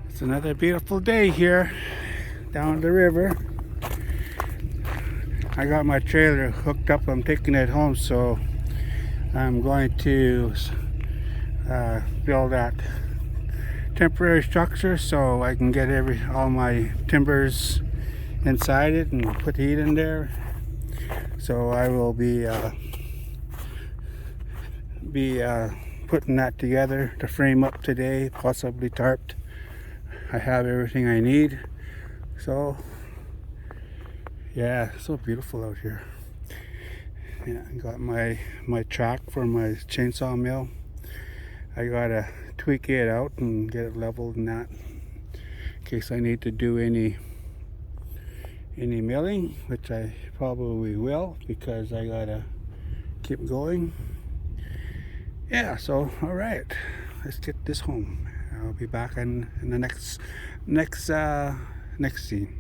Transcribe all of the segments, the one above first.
It's another beautiful day here down the river. I got my trailer hooked up. I'm taking it home, so I'm going to build that temporary structure so I can get all my timbers inside it and put heat in there. So I will be putting that together to frame up today, possibly tarped. I have everything I need. So yeah, so beautiful out here. Yeah, I got my track for my chainsaw mill. I gotta tweak it out and get it leveled and that, in case I need to do any milling, which I probably will, because I gotta keep going. Yeah, so all right, let's get this home. I'll be back in the next scene.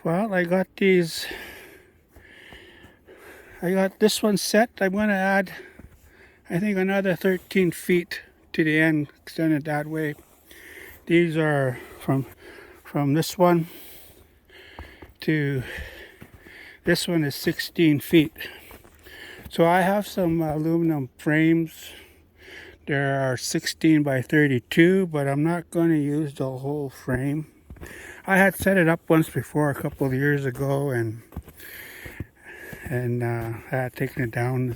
Well, I got these. I got this one set. I'm going to add, I think, another 13 feet to the end, extend it that way. These are from this one to this one is 16 feet. So I have some aluminum frames. There are 16 by 32, but I'm not going to use the whole frame. I had set it up once before a couple of years ago, and I had taken it down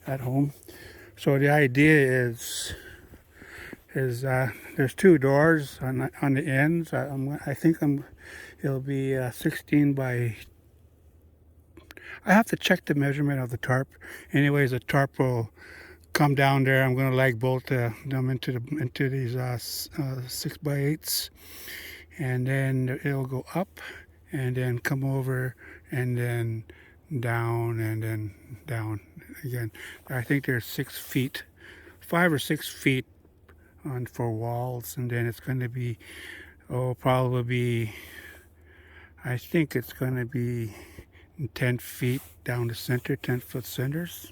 at home. So the idea is there's two doors on the ends. I think it'll be 16 by. I have to check the measurement of the tarp. Anyways, the tarp will come down there. I'm going to lag bolt them into these 6x8s, and then it'll go up and then come over and then down and then down again. I think there's 6 feet, 5 or 6 feet on for walls, and then it's going to be probably be, I think it's going to be 10 feet down the center, 10-foot centers,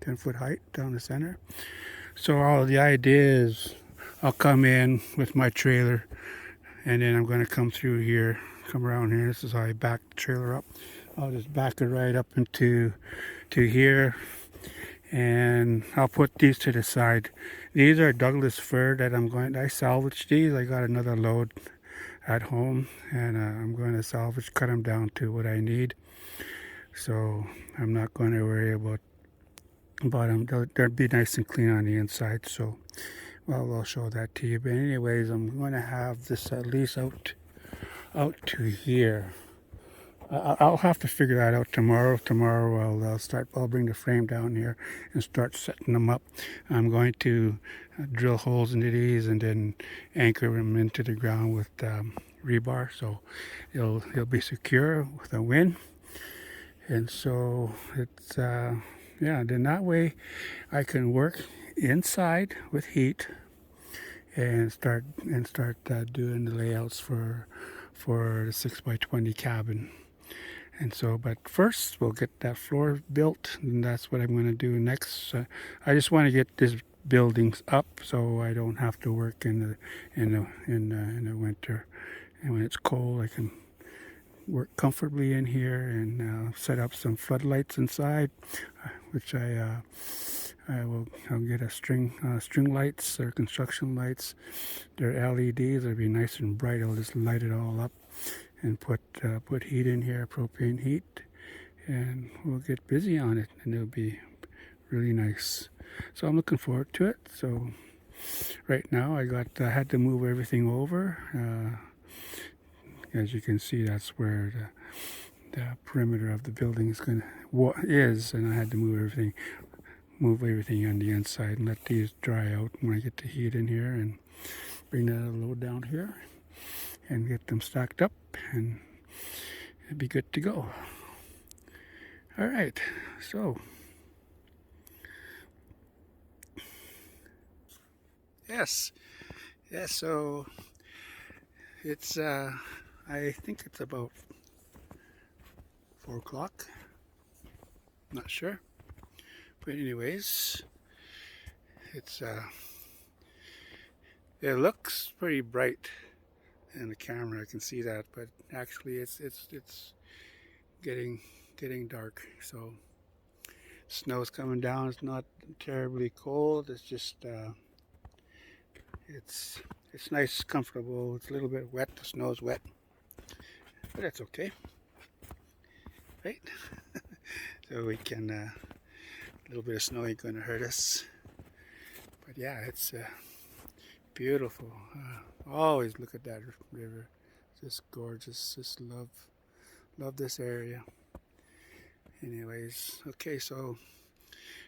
10-foot height down the center. So all the idea is I'll come in with my trailer, and then I'm going to come through here, come around here. This is how I back the trailer up. I'll just back it right up into here, and I'll put these to the side. These are Douglas fir that I salvaged these. I got another load at home, and I'm going to cut them down to what I need. So I'm not going to worry about them. They'll be nice and clean on the inside. So, well, I'll show that to you. But anyways, I'm going to have this at least out to here. I'll have to figure that out tomorrow. Tomorrow I'll bring the frame down here and start setting them up. I'm going to drill holes into these and then anchor them into the ground with rebar, so it'll be secure with a wind. And so it's then that way I can work inside with heat and start doing the layouts for the 6x20 cabin. And so, but first we'll get that floor built, and that's what I'm going to do next. I just want to get this buildings up so I don't have to work in the winter, and when it's cold I can work comfortably in here and set up some floodlights inside, which I'll get a string lights or construction lights. They're LEDs. They'll be nice and bright. I'll just light it all up and put heat in here, propane heat, and we'll get busy on it, and it'll be really nice. So I'm looking forward to it. So right now I had to move everything over. As you can see, that's where the perimeter of the building is and I had to move everything on the inside and let these dry out when I get the heat in here, and bring that load down here and get them stacked up, and it'd be good to go. All right, so yes, so it's I think it's about 4 o'clock, not sure, but anyways, it's it looks pretty bright in the camera. I can see that, but actually it's getting dark. So snow's coming down. It's not terribly cold. It's just it's nice, comfortable. It's a little bit wet. The snow's wet, but that's okay, right? So we can a little bit of snow ain't going to hurt us. But yeah, it's beautiful. Always look at that river. Just gorgeous. Just love this area. Anyways, okay, so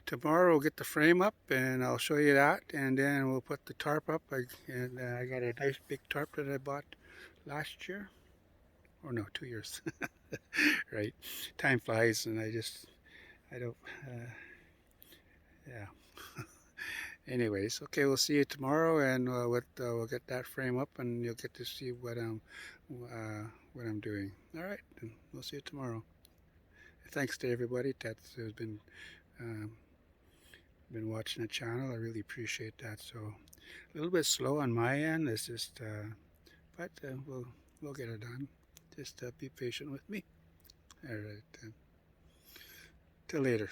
tomorrow we'll get the frame up and I'll show you that, and then we'll put the tarp up. I got a nice big tarp that I bought last year, or no, 2 years. Right, time flies, and I don't yeah. Anyways, okay, we'll see you tomorrow, and we'll get that frame up, and you'll get to see what I'm doing. All right, and we'll see you tomorrow. Thanks to everybody that's um, been watching the channel. I really appreciate that. So a little bit slow on my end. It's just, but we'll get it done. Just be patient with me. All right, till later.